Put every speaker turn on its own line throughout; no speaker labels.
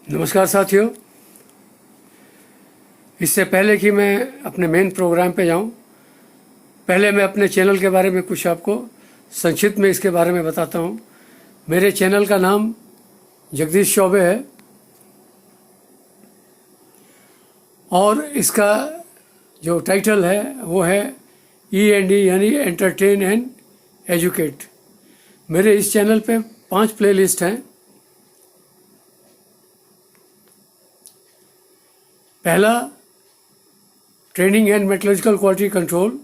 नमस्कार साथियों। इससे पहले कि मैं अपने मेन प्रोग्राम पे जाऊं, पहले मैं अपने चैनल के बारे में कुछ आपको संक्षिप्त में इसके बारे में बताता हूं। मेरे चैनल का नाम जगदीश चौबे है और इसका जो टाइटल है वो है E&E यानी एंटरटेन एंड एजुकेट। मेरे इस चैनल पे 5 प्लेलिस्ट हैं। पहला training and metrological quality control,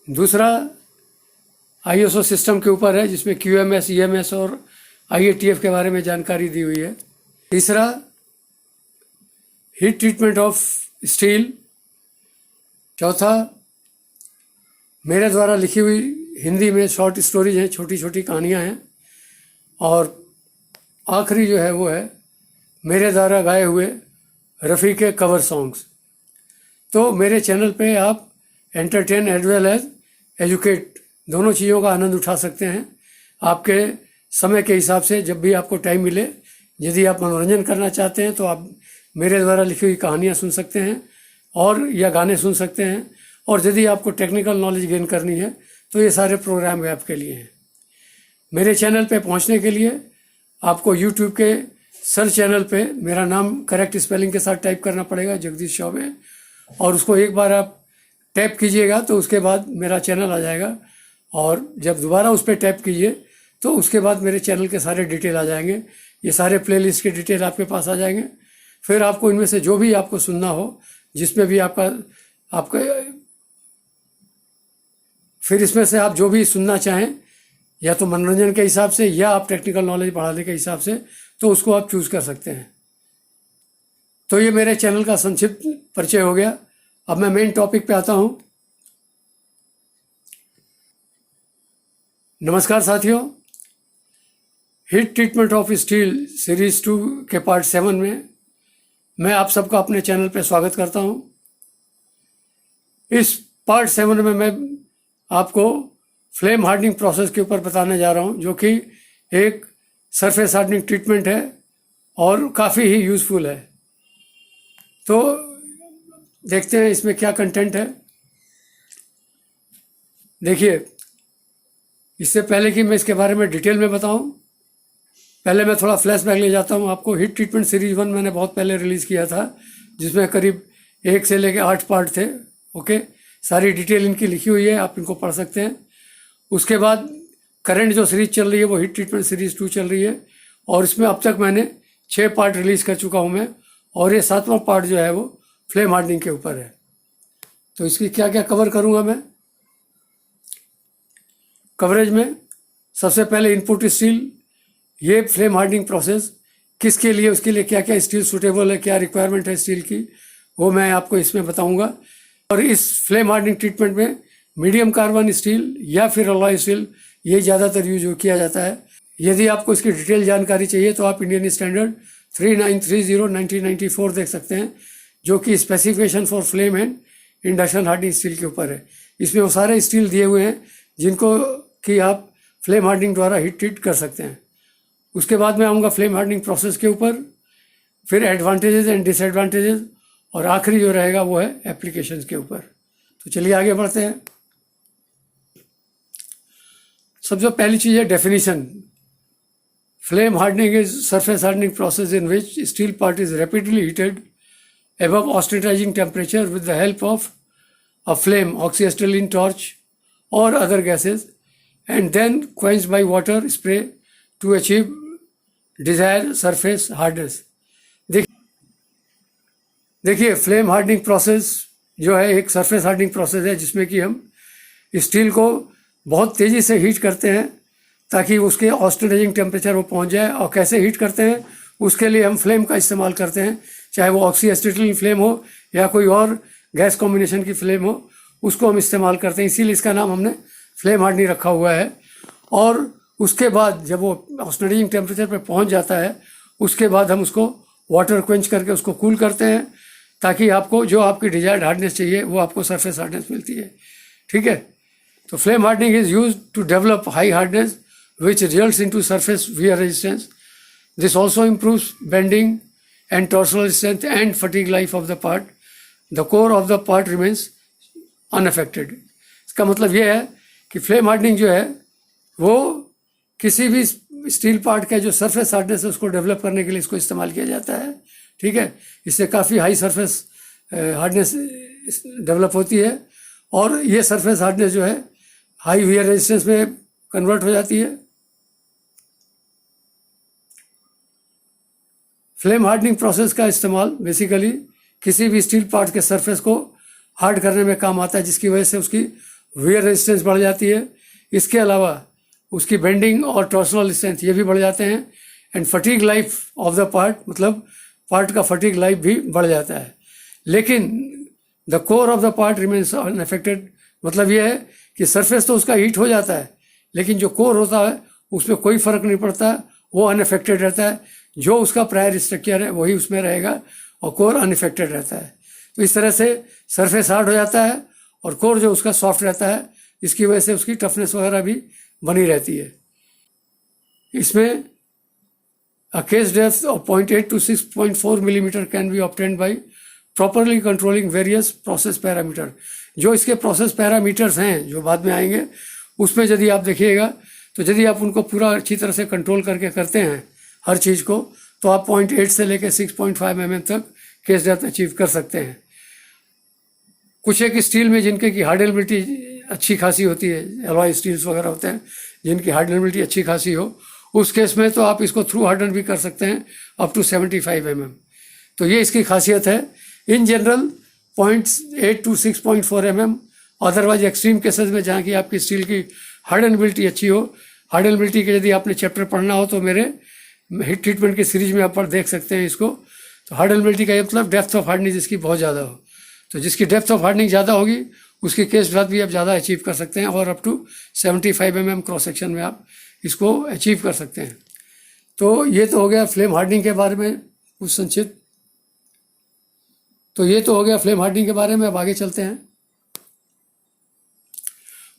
दूसरा ISO सिस्टम के ऊपर है जिसमें QMS, EMS और IATF के बारे में जानकारी दी हुई है। तीसरा हीट ट्रीटमेंट ऑफ स्टील। चौथा मेरे द्वारा लिखी हुई हिंदी में शॉर्ट स्टोरीज हैं, छोटी छोटी कहानियां हैं। और आखिरी जो है वो है मेरे द्वारा गाए हुए रफ़ी के कवर सॉन्ग्स। तो मेरे चैनल पे आप entertain as well as educate दोनों चीज़ों का आनंद उठा सकते हैं। आपके समय के हिसाब से जब भी आपको टाइम मिले, यदि आप मनोरंजन करना चाहते हैं तो आप मेरे द्वारा लिखी हुई कहानियाँ सुन सकते हैं और या गाने सुन सकते हैं। और यदि आपको टेक्निकल नॉलेज गेन करनी है तो ये सारे प्रोग्राम भी आपके लिए हैं। मेरे चैनल पे पहुंचने के लिए आपको यूट्यूब के सर्च चैनल पे मेरा नाम करेक्ट स्पेलिंग के साथ टाइप करना पड़ेगा, जगदीश चौबे, और उसको एक बार आप टैप कीजिएगा तो उसके बाद मेरा चैनल आ जाएगा। और जब दोबारा उस पर टैप कीजिए तो उसके बाद मेरे चैनल के सारे डिटेल आ जाएंगे। ये सारे प्लेलिस्ट के डिटेल आपके पास आ जाएंगे। फिर आपको इनमें से जो भी आपको सुनना हो, जिसमें भी आपका फिर इसमें से आप जो भी सुनना चाहें, या तो मनोरंजन के हिसाब से या आप टेक्निकल नॉलेज बढ़ाने के हिसाब से, तो उसको आप चूज कर सकते हैं। तो ये मेरे चैनल का संक्षिप्त परिचय हो गया। अब मैं मेन टॉपिक पे आता हूं। नमस्कार साथियों, heat treatment of steel series 2 के पार्ट 7 में मैं आप सबका अपने चैनल पे स्वागत करता हूं। इस पार्ट 7 में मैं आपको फ्लेम हार्डनिंग प्रोसेस के ऊपर बताने जा रहा हूं, जो कि एक सरफेस हार्डनिंग ट्रीटमेंट है और काफ़ी ही यूज़फुल है। तो देखते हैं इसमें क्या कंटेंट है। देखिए, इससे पहले कि मैं इसके बारे में डिटेल में बताऊं, पहले मैं थोड़ा फ्लैशबैक ले जाता हूं आपको। हीट ट्रीटमेंट सीरीज 1 मैंने बहुत पहले रिलीज़ किया था, जिसमें करीब 1 से लेकर 8 पार्ट थे। ओके, सारी डिटेल इनकी लिखी हुई है, आप इनको पढ़ सकते हैं। उसके बाद करंट जो सीरीज चल रही है वो हीट ट्रीटमेंट सीरीज 2 चल रही है, और इसमें अब तक मैंने 6 पार्ट रिलीज कर चुका हूं मैं, और ये 7वां पार्ट जो है वो फ्लेम हार्डनिंग के ऊपर है। तो इसकी क्या क्या कवर करूंगा मैं कवरेज में। सबसे पहले इनपुट स्टील, ये फ्लेम हार्डनिंग प्रोसेस किसके लिए, उसके लिए क्या क्या स्टील सूटेबल है, क्या रिक्वायरमेंट है स्टील की, वो मैं आपको इसमें बताऊंगा। और इस फ्लेम हार्डनिंग ट्रीटमेंट में मीडियम कार्बन स्टील या फिर अलॉय स्टील ये ज़्यादातर यूज किया जाता है। यदि आपको इसकी डिटेल जानकारी चाहिए तो आप इंडियन स्टैंडर्ड 3930/1994 देख सकते हैं, जो कि specification for flame and induction hardening steel के ऊपर है। इसमें वो सारे स्टील दिए हुए हैं जिनको कि आप फ्लेम हार्डनिंग द्वारा हीट ट्रीट कर सकते हैं। उसके बाद मैं आऊँगा फ्लेम हार्डनिंग प्रोसेस के ऊपर, फिर एडवांटेजेस एंड डिसएडवांटेजेस, और आखिरी जो रहेगा वो है एप्लीकेशन के ऊपर। तो चलिए आगे बढ़ते हैं। सबसे पहली चीज़ है definition. Flame hardening is surface hardening process in which steel part is rapidly heated above oxidizing temperature with the help of a flame, oxyacetylene torch or other gases, and then quenched by water spray to achieve desired surface hardness. देखिए, flame hardening process जो है एक surface hardening process है, जिसमें कि हम steel को बहुत तेज़ी से हीट करते हैं ताकि उसके ऑक्सीडाइजिंग टेम्परेचर वो पहुंच जाए। और कैसे हीट करते हैं, उसके लिए हम फ्लेम का इस्तेमाल करते हैं, चाहे वो ऑक्सीएसिटिलीन फ्लेम हो या कोई और गैस कॉम्बिनेशन की फ्लेम हो, उसको हम इस्तेमाल करते हैं। इसीलिए इसका नाम हमने फ्लेम हार्डनिंग रखा हुआ है। और उसके बाद जब वो ऑक्सीडाइजिंग टेम्परेचर पर पहुँच जाता है, उसके बाद हम उसको वाटर क्वेंच करके उसको कूल करते हैं, ताकि आपको जो आपकी डिजायर्ड हार्डनेस चाहिए वो आपको सरफेस हार्डनेस मिलती है। ठीक है, तो flame hardening is used to develop high hardness which results into surface wear resistance. This also improves bending and torsional strength and fatigue life of the part. The core of the part remains unaffected. इसका मतलब ये है कि flame hardening जो है वो किसी भी स्टील पार्ट का जो सरफेस हार्डनेस है उसको डेवलप करने के लिए इसको इस्तेमाल किया जाता है, ठीक है। इससे काफ़ी हाई सरफेस हार्डनेस डेवलप होती है और ये सरफेस हार्डनेस जो है हाई वियर रेजिस्टेंस में कन्वर्ट हो जाती है। फ्लेम हार्डनिंग प्रोसेस का इस्तेमाल बेसिकली किसी भी स्टील पार्ट के सरफेस को हार्ड करने में काम आता है, जिसकी वजह से उसकी वियर रेजिस्टेंस बढ़ जाती है। इसके अलावा उसकी बेंडिंग और टॉर्सनल स्ट्रेंथ ये भी बढ़ जाते हैं and fatigue life of the part, मतलब पार्ट का फटीग लाइफ भी बढ़ जाता है। लेकिन the core of the part remains unaffected, मतलब ये है कि सरफेस तो उसका हीट हो जाता है लेकिन जो कोर होता है उसमें कोई फर्क नहीं पड़ता, वो अनअफेक्टेड रहता है। जो उसका प्रायर स्ट्रक्चर है वही उसमें रहेगा और कोर अनअफेक्टेड रहता है। तो इस तरह से सरफेस हार्ड हो जाता है और कोर जो उसका सॉफ्ट रहता है, इसकी वजह से उसकी टफनेस वगैरह भी बनी रहती है। इसमें a case depth of 0.8 to 6.4 millimeter can be obtained by properly controlling various process parameter। जो इसके प्रोसेस पैरामीटर्स हैं जो बाद में आएंगे, उसमें यदि आप देखिएगा तो यदि आप उनको पूरा अच्छी तरह से कंट्रोल करके करते हैं हर चीज़ को, तो आप 0.8 से लेकर 6.5 mm तक केस डेप्थ अचीव कर सकते हैं। कुछ एक स्टील में जिनके की हार्डनेबिलिटी अच्छी खासी होती है, एलॉय स्टील्स वगैरह होते हैं जिनकी हार्डनेबिलिटी अच्छी खासी हो, उस केस में तो आप इसको थ्रू हार्डन भी कर सकते हैं अप टू 75 mm। तो ये इसकी खासियत है। In general 0.8 to 6.4 mm, otherwise extreme cases में जहाँ की आपकी स्टील की हार्डनेबिलिटी अच्छी हो, हार्डनेबिलिटी के यदि आपने चैप्टर पढ़ना हो तो मेरे हीट ट्रीटमेंट की सीरीज में आप पर देख सकते हैं इसको। तो हार्डनेबिलिटी का ये मतलब डेप्थ ऑफ हार्डनिंग जिसकी बहुत ज़्यादा हो, तो जिसकी डेप्थ ऑफ हार्डनिंग ज़्यादा होगी उसकी केस डेप्थ भी आप ज़्यादा अचीव कर सकते हैं और up to 75 mm cross section में आप इसको अचीव कर सकते हैं। तो ये तो हो गया फ्लेम हार्डनिंग के बारे में कुछ संक्षिप्त। तो ये तो हो गया फ्लेम हार्डनिंग के बारे में। अब आगे चलते हैं।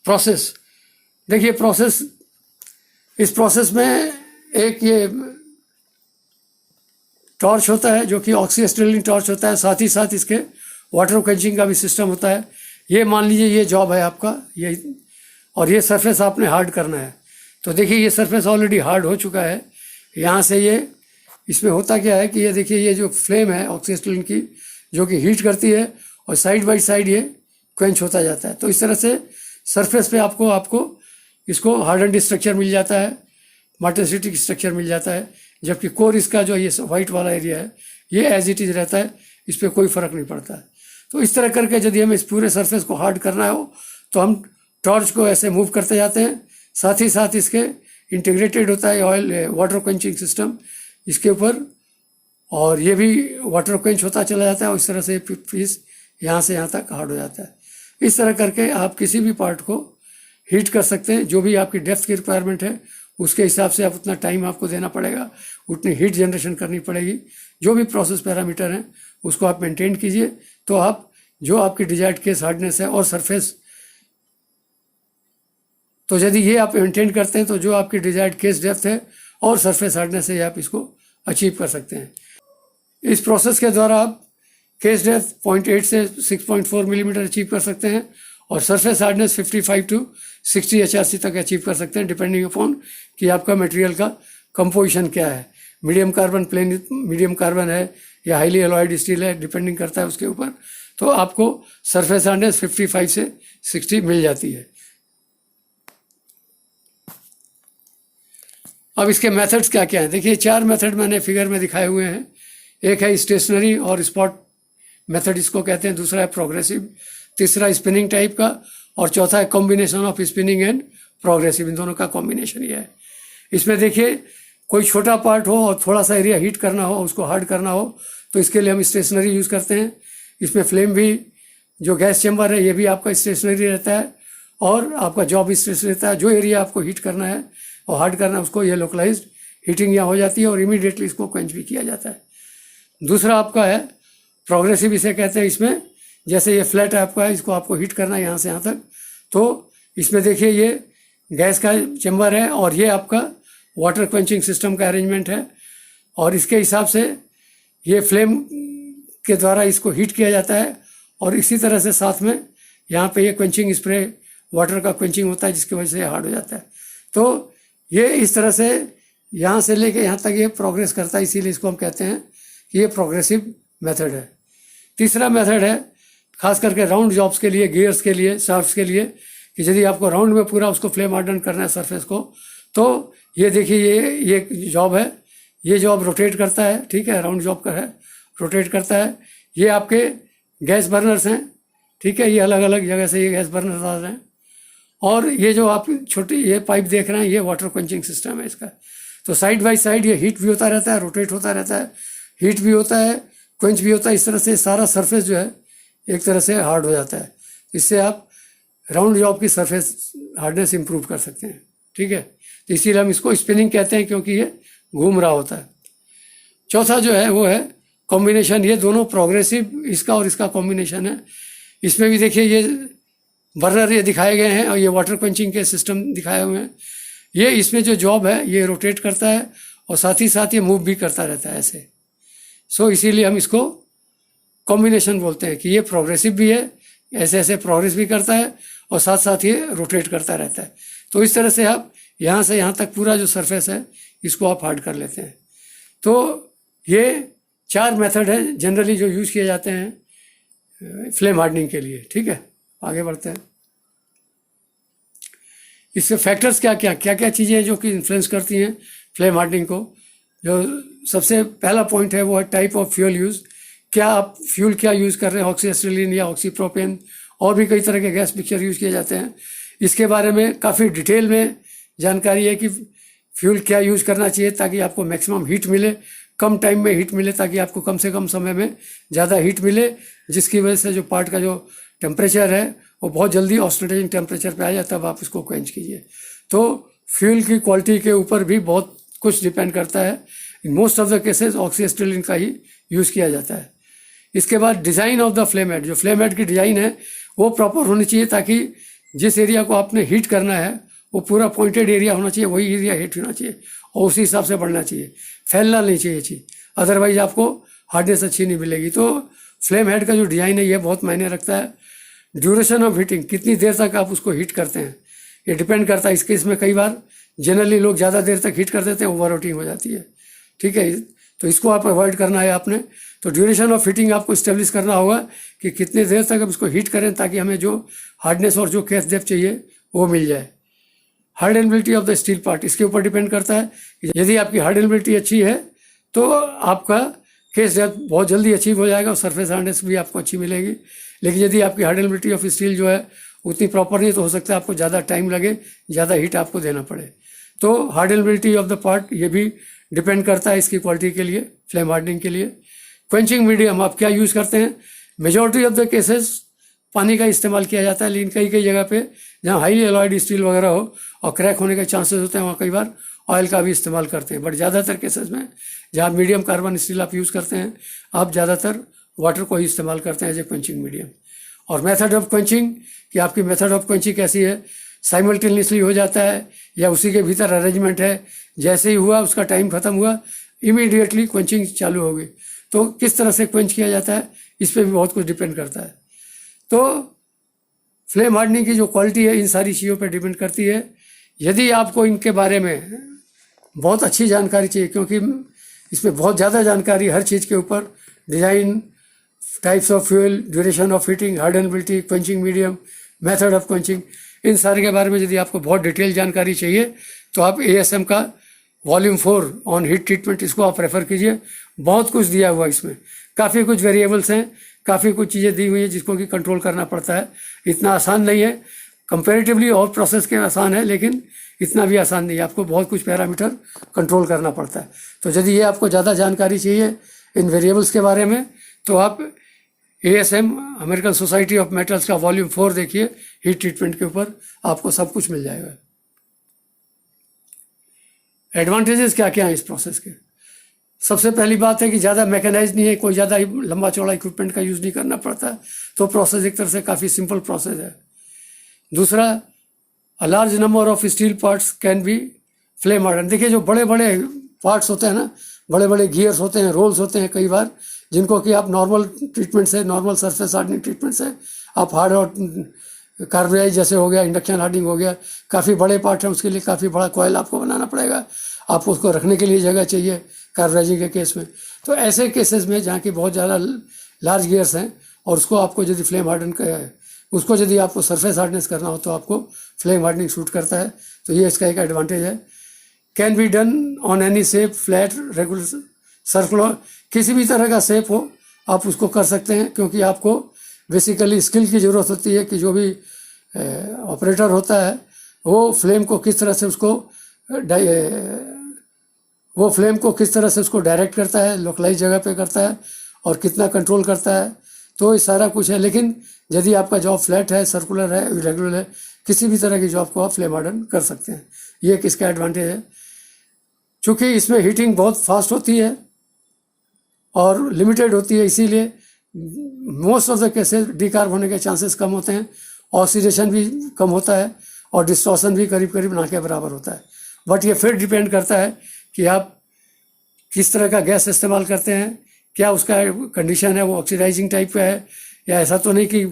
प्रोसेस देखिए, प्रोसेस, इस प्रोसेस में एक ये टॉर्च होता है जो कि ऑक्सीस्टिलिन टॉर्च होता है, साथ ही साथ इसके वाटर क्वेंचिंग का भी सिस्टम होता है। ये मान लीजिए ये जॉब है आपका, ये, और ये सरफेस आपने हार्ड करना है। तो देखिए ये सरफेस ऑलरेडी हार्ड हो चुका है। यहाँ से ये, इसमें होता क्या है कि ये देखिए ये जो फ्लेम है ऑक्सीस्टिलिन की जो कि हीट करती है और साइड बाई साइड ये क्वेंच होता जाता है। तो इस तरह से सरफेस पे आपको इसको हार्डन्ड स्ट्रक्चर मिल जाता है, मार्टेसिटिक स्ट्रक्चर मिल जाता है, जबकि कोर इसका जो ये वाइट वाला एरिया है ये एज इट इज रहता है, इस पर कोई फर्क नहीं पड़ता है। तो इस तरह करके यदि हमें इस पूरे सरफेस को हार्ड करना हो तो हम टॉर्च को ऐसे मूव करते जाते हैं। साथ ही साथ इसके इंटीग्रेटेड होता है ऑयल वाटर क्वेंचिंग सिस्टम इसके ऊपर, और ये भी वाटर क्वेंच होता चला जाता है और इस तरह से पीस यहाँ से यहाँ तक हार्ड हो जाता है। इस तरह करके आप किसी भी पार्ट को हीट कर सकते हैं। जो भी आपकी डेप्थ की रिक्वायरमेंट है उसके हिसाब से आप उतना टाइम आपको देना पड़ेगा, उतनी हीट जनरेशन करनी पड़ेगी। जो भी प्रोसेस पैरामीटर हैं उसको आप मेंटेन कीजिए, तो आप जो आपकी डिजायर्ड केस हार्डनेस है और सरफेस, तो यदि ये आप मेंटेन करते हैं तो जो आपकी डिजायर्ड केस डेप्थ है और सरफेस हार्डनेस है आप इसको अचीव कर सकते हैं। इस प्रोसेस के द्वारा आप केस डेप्थ 0.8 से 6.4 मिलीमीटर अचीव कर सकते हैं और सरफेस हार्डनेस 55 to 60 HRC तक अचीव कर सकते हैं, डिपेंडिंग अपॉन कि आपका मटेरियल का कंपोजिशन क्या है। Medium carbon, plain medium carbon है या हाईली एलॉयड स्टील है, डिपेंडिंग करता है उसके ऊपर। तो आपको सरफेस हार्डनेस 55 से 60 मिल जाती है। अब इसके मेथड्स क्या क्या हैं, देखिए 4 मेथड मैंने फिगर में दिखाए हुए हैं। एक है स्टेशनरी और स्पॉट मेथड इसको कहते हैं, दूसरा है प्रोग्रेसिव, तीसरा स्पिनिंग टाइप का, और चौथा है combination of spinning and progressive. इन दोनों का कॉम्बिनेशन ये है। इसमें देखिए कोई छोटा पार्ट हो और थोड़ा सा एरिया हीट करना हो, उसको हार्ड करना हो, तो इसके लिए हम स्टेशनरी यूज़ करते हैं। इसमें फ्लेम भी, जो गैस चैम्बर है ये भी आपका स्टेशनरी रहता है और आपका जॉब स्टेशनरी रहता है। जो एरिया आपको हीट करना है और हार्ड करना है उसको ये लोकलाइज्ड हीटिंग यहाँ हो जाती है और इमीडिएटली इसको क्वेंच भी किया जाता है। दूसरा आपका है प्रोग्रेसिव, इसे कहते हैं। इसमें जैसे ये फ्लैट आपका है, इसको आपको हीट करना है यहाँ से यहाँ तक, तो इसमें देखिए ये गैस का चैम्बर है और ये आपका वाटर क्वेंचिंग सिस्टम का अरेंजमेंट है। और इसके हिसाब से ये फ्लेम के द्वारा इसको हीट किया जाता है। और इसी तरह से साथ में यहाँ पे ये क्वेंचिंग स्प्रे, वाटर का क्वेंचिंग होता है जिसकी वजह से हार्ड हो जाता है। तो ये इस तरह से यहाँ से लेके यहाँ तक ये प्रोग्रेस करता है, इसीलिए इसको हम कहते हैं कि ये प्रोग्रेसिव मेथड है। तीसरा मेथड है खास करके राउंड जॉब्स के लिए, गियर्स के लिए, शाफ्ट्स के लिए, कि यदि आपको राउंड में पूरा उसको फ्लेम हार्डन करना है सरफेस को, तो ये देखिए ये जॉब है, ये जॉब रोटेट करता है, ठीक है, राउंड जॉब का है, रोटेट करता है। ये आपके गैस बर्नर्स हैं, ठीक है, ये अलग अलग जगह से ये गैस बर्नर्स आ रहे हैं। और ये जो आप छोटी ये पाइप देख रहे हैं, ये वाटर क्वेंचिंग सिस्टम है इसका। तो साइड बाई साइड ये हीट भी होता रहता है, रोटेट होता रहता है, हीट भी होता है, क्वेंच भी होता है। इस तरह से सारा सरफेस जो है एक तरह से हार्ड हो जाता है। इससे आप राउंड जॉब की सरफेस हार्डनेस इंप्रूव कर सकते हैं, ठीक है। तो इसीलिए हम इसको स्पिनिंग कहते हैं, क्योंकि ये घूम रहा होता है। चौथा जो है वो है कॉम्बिनेशन। ये दोनों प्रोग्रेसिव, इसका और इसका कॉम्बिनेशन है। इसमें भी देखिए ये बर्नर ये दिखाए गए हैं और ये वाटर क्वेंचिंग के सिस्टम दिखाए हुए हैं। ये इसमें जो जॉब है ये रोटेट करता है और साथ ही साथ ये मूव भी करता रहता है ऐसे। सो इसीलिए हम इसको कॉम्बिनेशन बोलते हैं कि ये प्रोग्रेसिव भी है, ऐसे ऐसे प्रोग्रेस भी करता है और साथ साथ ये रोटेट करता रहता है। तो इस तरह से आप यहाँ से यहाँ तक पूरा जो सरफेस है इसको आप हार्ड कर लेते हैं। तो ये 4 मेथड है जनरली जो यूज़ किए जाते हैं फ्लेम हार्डनिंग के लिए, ठीक है। आगे बढ़ते हैं। इससे फैक्टर्स क्या क्या चीज़ें जो कि इन्फ्लुएंस करती हैं फ्लेम हार्डनिंग को। जो सबसे पहला पॉइंट है वो है टाइप ऑफ फ्यूल यूज़। क्या आप फ्यूल क्या यूज़ कर रहे हैं, ऑक्सीएसिटिलीन या ऑक्सीप्रोपेन, और भी कई तरह के गैस मिक्सचर यूज़ किए जाते हैं। इसके बारे में काफ़ी डिटेल में जानकारी है कि फ्यूल क्या यूज़ करना चाहिए ताकि आपको मैक्सिमम हीट मिले, कम टाइम में हीट मिले, ताकि आपको कम से कम समय में ज़्यादा हीट मिले, जिसकी वजह से जो पार्ट का जो टेम्परेचर है वो बहुत जल्दी ऑक्सीडाइजिंग टेम्परेचर पे आ जाता है, तब आप इसको क्वेंच कीजिए। तो फ्यूल की क्वालिटी के ऊपर भी बहुत कुछ डिपेंड करता है। In most of the cases oxyacetylene का ही यूज़ किया जाता है। इसके बाद design of the flame head. जो फ्लेम हेड की डिज़ाइन है वो प्रॉपर होनी चाहिए, ताकि जिस एरिया को आपने हीट करना है वो पूरा पॉइंटेड एरिया होना चाहिए, वही एरिया हीट होना चाहिए और उसी हिसाब से बढ़ना चाहिए, फैलना नहीं चाहिए चीज़, अदरवाइज आपको हार्डनेस अच्छी नहीं मिलेगी। तो फ्लेम हेड का जो डिज़ाइन है ये बहुत मायने रखता है। ड्यूरेशन ऑफ हीटिंग, कितनी देर तक आप उसको हीट करते हैं, ये डिपेंड करता है। इस केस में कई बार जनरली लोग ज़्यादा देर तक हीट कर देते हैं, ओवर हीटिंग हो जाती है, ठीक है। तो इसको आप अवॉइड करना है आपने। तो ड्यूरेशन ऑफ हीटिंग आपको इस्टेब्लिश करना होगा कि कितने देर तक हम इसको हीट करें ताकि हमें जो हार्डनेस और जो केस डेप्थ चाहिए वो मिल जाए। Hardenability of the steel part, इसके ऊपर डिपेंड करता है कि यदि आपकी हार्डनेबिलिटी अच्छी है तो आपका केस डेप्थ बहुत जल्दी अचीव हो जाएगा और सरफेस हार्डनेस भी आपको अच्छी मिलेगी। लेकिन यदि आपकी हार्डनेबिलिटी ऑफ स्टील जो है उतनी प्रॉपर नहीं, तो हो सकता है आपको ज़्यादा टाइम लगे, ज़्यादा हीट आपको देना पड़े। तो हार्डनेबिलिटी ऑफ द पार्ट ये भी डिपेंड करता है इसकी क्वालिटी के लिए, फ्लेम हार्डनिंग के लिए। क्वेंचिंग मीडियम आप क्या यूज़ करते हैं। मेजॉरिटी ऑफ द केसेस पानी का इस्तेमाल किया जाता है, लेकिन कई कई जगह पे जहाँ हाईली एलॉयड स्टील वगैरह हो और क्रैक होने के चांसेस होते हैं वहाँ कई बार ऑयल का भी इस्तेमाल करते हैं। बट ज़्यादातर केसेस में जहाँ मीडियम कार्बन स्टील आप यूज़ करते हैं, आप ज़्यादातर वाटर को ही इस्तेमाल करते हैं एज ए क्वेंचिंग मीडियम। और मेथड ऑफ क्वेंचिंग, कि आपकी मेथड ऑफ क्वेंचिंग कैसी है, साइमल्टेनियसली हो जाता है या उसी के भीतर अरेंजमेंट है, जैसे ही हुआ उसका टाइम खत्म हुआ इमीडिएटली क्वेंचिंग चालू होगी। तो किस तरह से क्वेंच किया जाता है इस पर भी बहुत कुछ डिपेंड करता है। तो फ्लेम हार्डनिंग की जो क्वालिटी है इन सारी चीज़ों पर डिपेंड करती है। यदि आपको इनके बारे में बहुत अच्छी जानकारी चाहिए, क्योंकि इसमें बहुत ज़्यादा जानकारी हर चीज़ के ऊपर, design, types of fuel, duration of heating, hardenability, quenching medium, method of quenching, इन सारे के बारे में यदि आपको बहुत डिटेल जानकारी चाहिए तो आप ASM का वॉल्यूम 4 ऑन हीट ट्रीटमेंट इसको आप रेफ़र कीजिए। बहुत कुछ दिया हुआ इसमें, काफ़ी कुछ वेरिएबल्स हैं, काफ़ी कुछ चीज़ें दी हुई हैं जिसको कि कंट्रोल करना पड़ता है। इतना आसान नहीं है, कंपैरेटिवली और प्रोसेस के आसान है, लेकिन इतना भी आसान नहीं है, आपको बहुत कुछ पैरामीटर कंट्रोल करना पड़ता है। तो यदि ये आपको ज़्यादा जानकारी चाहिए इन वेरिएबल्स के बारे में तो आप ASM American society of metals का वॉल्यूम 4 देखिए, हीट ट्रीटमेंट के ऊपर आपको सब कुछ मिल जाएगा। एडवांटेजेस क्या क्या हैं इस प्रोसेस के। सबसे पहली बात है कि ज़्यादा मैकेनाइज नहीं है, कोई ज़्यादा लंबा चौड़ा इक्विपमेंट का यूज़ नहीं करना पड़ता, तो प्रोसेस एक तरह से काफ़ी सिंपल प्रोसेस है। दूसरा, a large number of steel parts can be flame harden. देखिए जो बड़े बड़े पार्ट्स होते हैं ना, बड़े बड़े गियर्स होते हैं, रोल्स होते हैं कई बार, जिनको कि आप नॉर्मल ट्रीटमेंट से, नॉर्मल सरफेस हार्डनिंग ट्रीटमेंट से आप हार्ड और कार्बोनाइज जैसे हो गया, इंडक्शन हार्डनिंग हो गया, काफ़ी बड़े पार्ट है, उसके लिए काफ़ी बड़ा कॉयल आपको बनाना पड़ेगा, आपको उसको रखने के लिए जगह चाहिए कार्बोनाइजिंग के केस में। तो ऐसे केसेस में जहाँ की बहुत ज़्यादा लार्ज गियर्स हैं और उसको आपको यदि फ्लेम हार्डन उसको यदि आपको सरफेस हार्डनेस करना हो तो आपको फ्लेम हार्डनिंग सूट करता है। तो ये इसका एक एडवांटेज है। Can be done on any shape, flat, regular, circular, किसी भी तरह का शेप हो आप उसको कर सकते हैं, क्योंकि आपको बेसिकली स्किल की ज़रूरत होती है कि जो भी ऑपरेटर होता है वो फ्लेम को किस तरह से उसको डायरेक्ट करता है, लोकलाइज जगह पे करता है और कितना कंट्रोल करता है। तो ये सारा कुछ है। लेकिन यदि आपका जॉब फ्लैट है, सर्कुलर है, इरेगुलर है, किसी भी तरह की जॉब को आप फ्लेम हार्डन कर सकते हैं। ये एक इसका एडवांटेज है। चूँकि इसमें हीटिंग बहुत फास्ट होती है और लिमिटेड होती है, इसीलिए मोस्ट ऑफ द केसेस डीकार्ब होने के चांसेस कम होते हैं, ऑक्सीडेशन भी कम होता है और डिस्टॉर्शन भी करीब करीब ना के बराबर होता है। बट ये फिर डिपेंड करता है कि आप किस तरह का गैस इस्तेमाल करते हैं, क्या उसका कंडीशन है, वो ऑक्सीडाइजिंग टाइप का है या ऐसा तो नहीं कि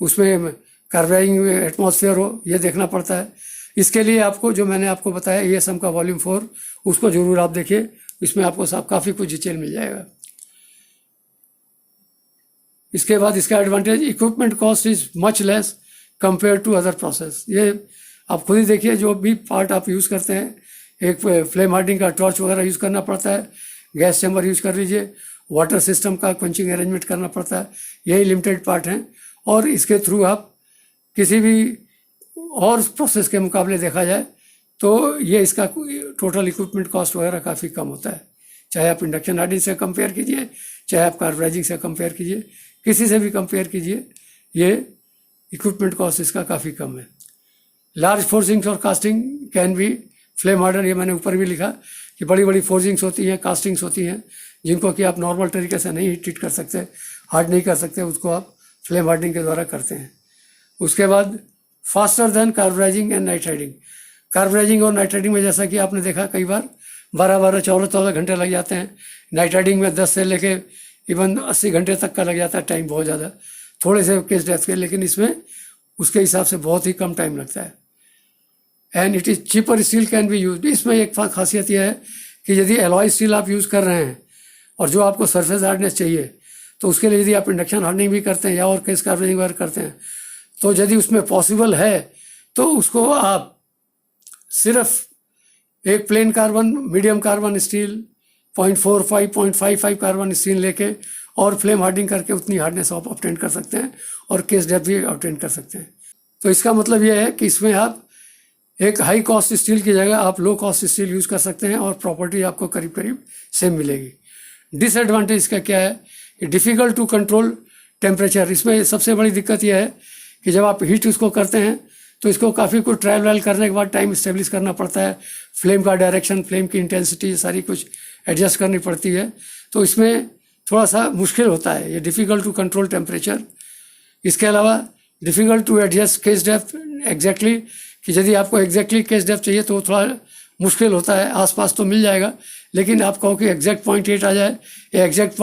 उसमें कार्बोनाइजिंग एटमॉस्फेयर हो, ये देखना पड़ता है। इसके लिए आपको जो मैंने आपको बताया ESM का वॉल्यूम 4, उसको जरूर आप देखिए, इसमें आपको काफ़ी कुछ डिटेल मिल जाएगा। इसके बाद इसका advantage, equipment cost is much less compare to other process. ये आप खुद ही देखिए, जो भी पार्ट आप यूज़ करते हैं, एक फ्लेम हार्डनिंग का टॉर्च वगैरह यूज़ करना पड़ता है, गैस चैम्बर यूज़ कर लीजिए, वाटर सिस्टम का क्वेंचिंग अरेंजमेंट करना पड़ता है, यही लिमिटेड पार्ट हैं। और इसके थ्रू आप किसी भी और प्रोसेस के मुकाबले देखा जाए तो ये इसका टोटल इक्विपमेंट कॉस्ट वगैरह काफ़ी कम होता है। चाहे आप इंडक्शन हार्डनिंग से कंपेयर कीजिए, चाहे आप कार्बोनाइजिंग से कंपेयर कीजिए, किसी से भी कंपेयर कीजिए, ये इक्विपमेंट कॉस्ट इसका काफ़ी कम है। लार्ज फोर्जिंग्स और casting can be flame harden, ये मैंने ऊपर भी लिखा कि बड़ी बड़ी फोर्जिंग्स होती हैं, कास्टिंग्स होती हैं, जिनको कि आप नॉर्मल तरीके से नहीं ट्रीट कर सकते, हार्ड नहीं कर सकते, उसको आप फ्लेम हार्डनिंग के द्वारा करते हैं। उसके बाद faster than carbonising and nitriding. Carbonising और नाइट्राइडिंग में जैसा कि आपने देखा कई बार 12-12, 14-14 घंटे लग जाते हैं। नाइट्राइडिंग में 10 से लेके इवन 80 घंटे तक का लग जाता है, टाइम बहुत ज़्यादा, थोड़े से केस डेथ के, लेकिन इसमें उसके हिसाब से बहुत ही कम टाइम लगता है। And it is cheaper steel can be use. इसमें एक खासियत यह है कि यदि एलॉय स्टील आप यूज़ कर रहे हैं और जो आपको सरफेस हार्डनेस चाहिए, तो उसके लिए यदि आप इंडक्शन हार्डनिंग भी करते हैं या और केस कार्बोनाइजिंग वगैरह करते हैं, तो यदि उसमें पॉसिबल है तो उसको आप सिर्फ एक plane carbon, medium carbon steel 0.45, 0.55 carbon steel लेके और फ्लेम हार्डनिंग करके उतनी हार्डनेस आप ऑब्टेन कर सकते हैं और केस डेप्थ भी ऑब्टेन कर सकते हैं। तो इसका मतलब यह है कि इसमें आप एक हाई कॉस्ट स्टील की जगह आप लो कॉस्ट स्टील यूज़ कर सकते हैं और प्रॉपर्टी आपको करीब करीब सेम मिलेगी। डिसएडवांटेज इसका क्या है कि डिफ़िकल्ट टू कंट्रोल टेम्परेचर। इसमें सबसे बड़ी दिक्कत यह है कि जब आप हीट उसको करते हैं तो इसको काफ़ी कुछ ट्रायल वायल करने के बाद टाइम इस्टेब्लिश करना पड़ता है, फ्लेम का डायरेक्शन, फ्लेम की इंटेंसिटी सारी कुछ एडजस्ट करनी पड़ती है। तो इसमें थोड़ा सा मुश्किल होता है, ये डिफ़िकल्ट टू कंट्रोल टेम्परेचर। इसके अलावा difficult to adjust case depth exactly, कि यदि आपको एग्जैक्टली केस डेप्थ चाहिए तो थोड़ा मुश्किल होता है। आसपास तो मिल जाएगा, लेकिन आप कहो कि एग्जैक्ट 0.8 आ जाए या एग्जैक्ट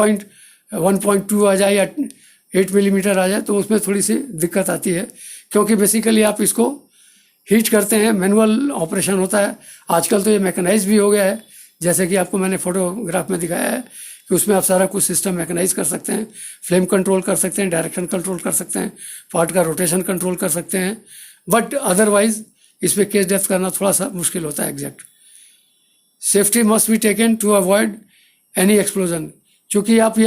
1.2 आ जाए या 8 मिलीमीटर आ जाए, तो उसमें थोड़ी सी दिक्कत आती है, क्योंकि बेसिकली आप इसको हीट करते हैं, मैनुअल ऑपरेशन होता है। आजकल तो ये मैकेनाइज भी हो गया है, जैसे कि आपको मैंने फोटोग्राफ में दिखाया है कि उसमें आप सारा कुछ सिस्टम मैकेनाइज कर सकते हैं, फ्लेम कंट्रोल कर सकते हैं, डायरेक्शन कंट्रोल कर सकते हैं, पार्ट का रोटेशन कंट्रोल कर सकते हैं। बट अदरवाइज इसमें केस डेप्थ करना थोड़ा सा मुश्किल होता है exact. Safety must be taken to avoid any explosion. चूँकि आप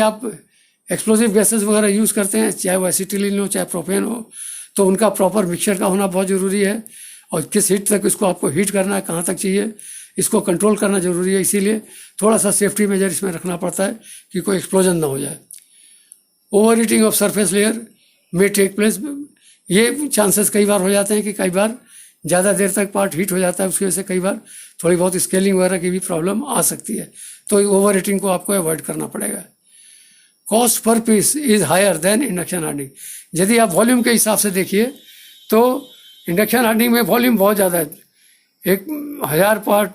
एक्सप्लोजिव गैसेस वगैरह यूज़ करते हैं, चाहे वो एसिटिलीन हो चाहे प्रोपेन हो, तो उनका प्रॉपर मिक्सचर का होना बहुत ज़रूरी है। और किस हीट तक इसको आपको हीट करना है, कहाँ तक चाहिए, इसको कंट्रोल करना ज़रूरी है। इसीलिए थोड़ा सा सेफ्टी मेजर इसमें रखना पड़ता है कि कोई एक्सप्लोजन ना हो जाए। Over heating of surface layer में टेक प्लेस। ये चांसेस कई बार हो जाते हैं कि कई बार ज़्यादा देर तक पार्ट हीट हो जाता है, उसकी वजह से कई बार थोड़ी बहुत स्केलिंग वगैरह की भी प्रॉब्लम आ सकती है। तो ओवर हीटिंग को आपको अवॉइड करना पड़ेगा। Cost per piece is higher than induction hardening. यदि आप वॉल्यूम के हिसाब से देखिए तो इंडक्शन हार्डनिंग में वॉल्यूम बहुत ज़्यादा है। 1000 पार्ट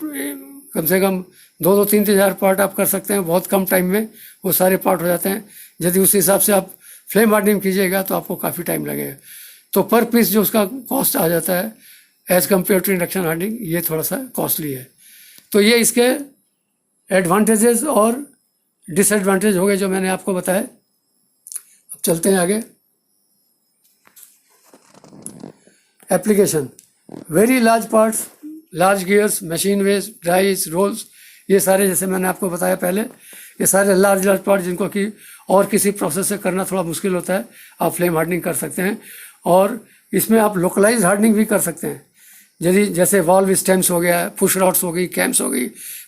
कम से कम 2-2, 3-3 हज़ार पार्ट आप कर सकते हैं बहुत कम टाइम में, वो सारे पार्ट हो जाते हैं। यदि उस हिसाब से आप फ्लेम हार्डनिंग कीजिएगा तो आपको काफ़ी टाइम लगेगा। तो पर पीस जो उसका कॉस्ट आ जाता है as compare to induction hardening, ये थोड़ा सा कॉस्टली है। तो ये इसके एडवांटेजेस और डिसएडवांटेज हो गए जो मैंने आपको बताया। अब चलते हैं आगे। Application, very large parts, large gears, machine ways, dies, rolls, ये सारे जैसे मैंने आपको बताया पहले, ये सारे लार्ज पार्ट जिनको कि और किसी प्रोसेस से करना थोड़ा मुश्किल होता है, आप फ्लेम हार्डनिंग कर सकते हैं। और इसमें आप लोकलाइज हार्डनिंग भी कर सकते हैं। यदि जैसे वॉल्व स्टेम्स हो गया, पुश रॉड्स हो गई, कैम्स हो गई,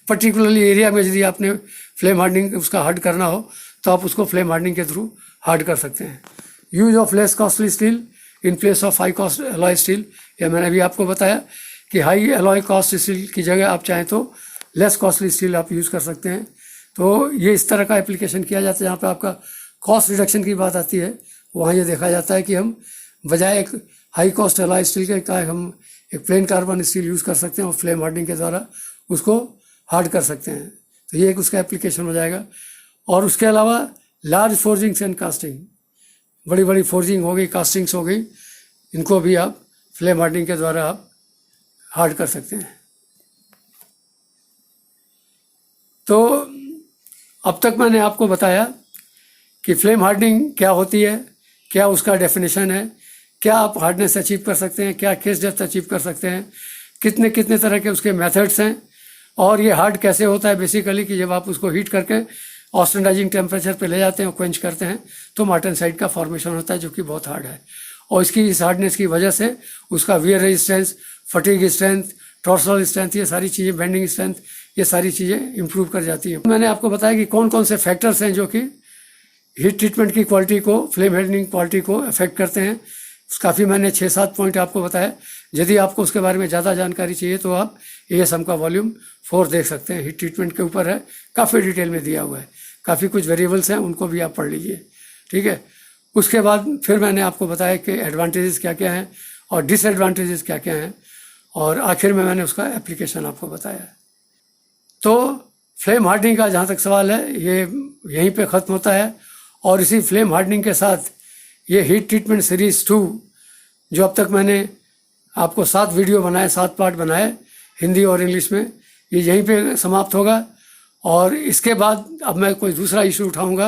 पर्टिकुलरली एरिया में यदि आपने फ्लेम हार्डनिंग उसका हार्ड करना हो तो आप उसको फ्लेम हार्डनिंग के थ्रू हार्ड कर सकते हैं। Use of less costly steel in place of high cost alloy steel, यह मैंने अभी आपको बताया कि हाई एलॉय कॉस्ट स्टील की जगह आप चाहें तो लेस कॉस्टली स्टील आप यूज़ कर सकते हैं। तो ये इस तरह का एप्लीकेशन किया जाता है जहाँ पे आपका कॉस्ट रिडक्शन की बात आती है। वहाँ ये देखा जाता है कि हम बजाय एक हाई कॉस्ट एलॉय स्टील के का हम एक प्लेन कार्बन स्टील यूज़ कर सकते हैं और फ्लेम हार्डनिंग के द्वारा उसको हार्ड कर सकते हैं। तो ये एक उसका एप्लीकेशन हो जाएगा। और उसके अलावा लार्ज फोर्जिंग्स एंड कास्टिंग, बड़ी बड़ी फोर्जिंग हो गई, कास्टिंग्स हो गई, इनको भी आप फ्लेम हार्डनिंग के द्वारा आप हार्ड कर सकते हैं। तो अब तक मैंने आपको बताया कि फ्लेम हार्डनिंग क्या होती है, क्या उसका डेफिनेशन है, क्या आप हार्डनेस अचीव कर सकते हैं, क्या केस डेप्थ अचीव कर सकते हैं, कितने कितने तरह के उसके मेथड्स हैं, और ये हार्ड कैसे होता है। बेसिकली कि जब आप उसको हीट करके ऑस्टेंडाइजिंग टेम्परेचर पे ले जाते हैं और क्वेंच करते हैं तो मार्टेनसाइट का फॉर्मेशन होता है जो कि बहुत हार्ड है। और इसकी इस हार्डनेस की वजह से उसका wear resistance, fatigue strength, torsional strength, ये सारी चीज़ें, बेंडिंग स्ट्रेंथ, ये सारी चीज़ें इंप्रूव कर जाती हैं। मैंने आपको बताया कि कौन कौन से फैक्टर्स हैं जो कि हीट ट्रीटमेंट की क्वालिटी को, फ्लेम हार्डनिंग क्वालिटी को अफेक्ट करते हैं। काफ़ी मैंने 6-7 पॉइंट आपको बताया। यदि आपको उसके बारे में ज़्यादा जानकारी चाहिए तो आप ASM का वॉल्यूम 4 देख सकते हैं, हीट ट्रीटमेंट के ऊपर है, काफ़ी डिटेल में दिया हुआ है, काफ़ी कुछ वेरिएबल्स हैं, उनको भी आप पढ़ लीजिए, ठीक है। उसके बाद फिर मैंने आपको बताया कि एडवांटेजेस क्या क्या हैं और डिसएडवांटेजेस क्या क्या हैं, और आखिर में मैंने उसका एप्लीकेशन आपको बताया। तो फ्लेम हार्डनिंग का जहाँ तक सवाल है ये यहीं पे ख़त्म होता है। और इसी फ्लेम हार्डनिंग के साथ ये हीट ट्रीटमेंट सीरीज़ 2 जो अब तक मैंने आपको 7 वीडियो बनाए, 7 पार्ट बनाए हिंदी और इंग्लिश में, ये यहीं पे समाप्त होगा। और इसके बाद अब मैं कोई दूसरा इशू उठाऊंगा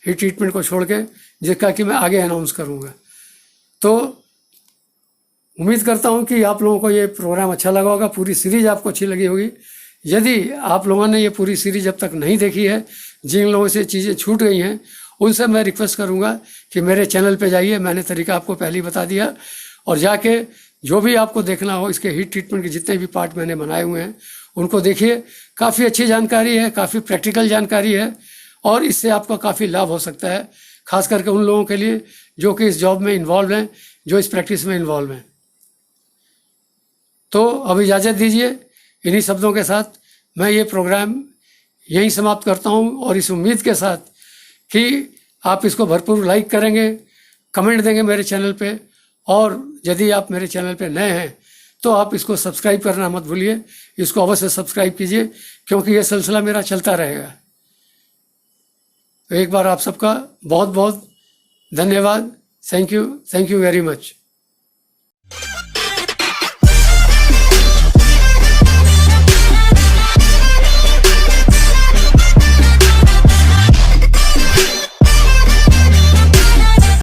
हीट ट्रीटमेंट को छोड़ के, जिसका कि मैं आगे अनाउंस करूंगा। तो उम्मीद करता हूं कि आप लोगों को ये प्रोग्राम अच्छा लगा होगा, पूरी सीरीज आपको अच्छी लगी होगी। यदि आप लोगों ने ये पूरी सीरीज अब तक नहीं देखी है, जिन लोगों से चीज़ें छूट गई हैं, उनसे मैं रिक्वेस्ट करूंगा कि मेरे चैनल पे जाइए, मैंने तरीका आपको पहले ही बता दिया, और जाके जो भी आपको देखना हो इसके हीट ट्रीटमेंट के जितने भी पार्ट मैंने बनाए हुए हैं उनको देखिए। काफ़ी अच्छी जानकारी है, काफ़ी प्रैक्टिकल जानकारी है, और इससे आपका काफ़ी लाभ हो सकता है, खास करके उन लोगों के लिए जो कि इस जॉब में इन्वॉल्व हैं, जो इस प्रैक्टिस में इन्वॉल्व हैं। तो अब इजाज़त दीजिए। इन्हीं शब्दों के साथ मैं ये प्रोग्राम यहीं समाप्त करता हूँ, और इस उम्मीद के साथ कि आप इसको भरपूर लाइक करेंगे, कमेंट देंगे मेरे चैनल पे, और यदि आप मेरे चैनल पे नए हैं तो आप इसको सब्सक्राइब करना मत भूलिए। इसको अवश्य सब्सक्राइब कीजिए, क्योंकि ये सिलसिला मेरा चलता रहेगा। तो एक बार आप सबका बहुत बहुत धन्यवाद। Thank you very much.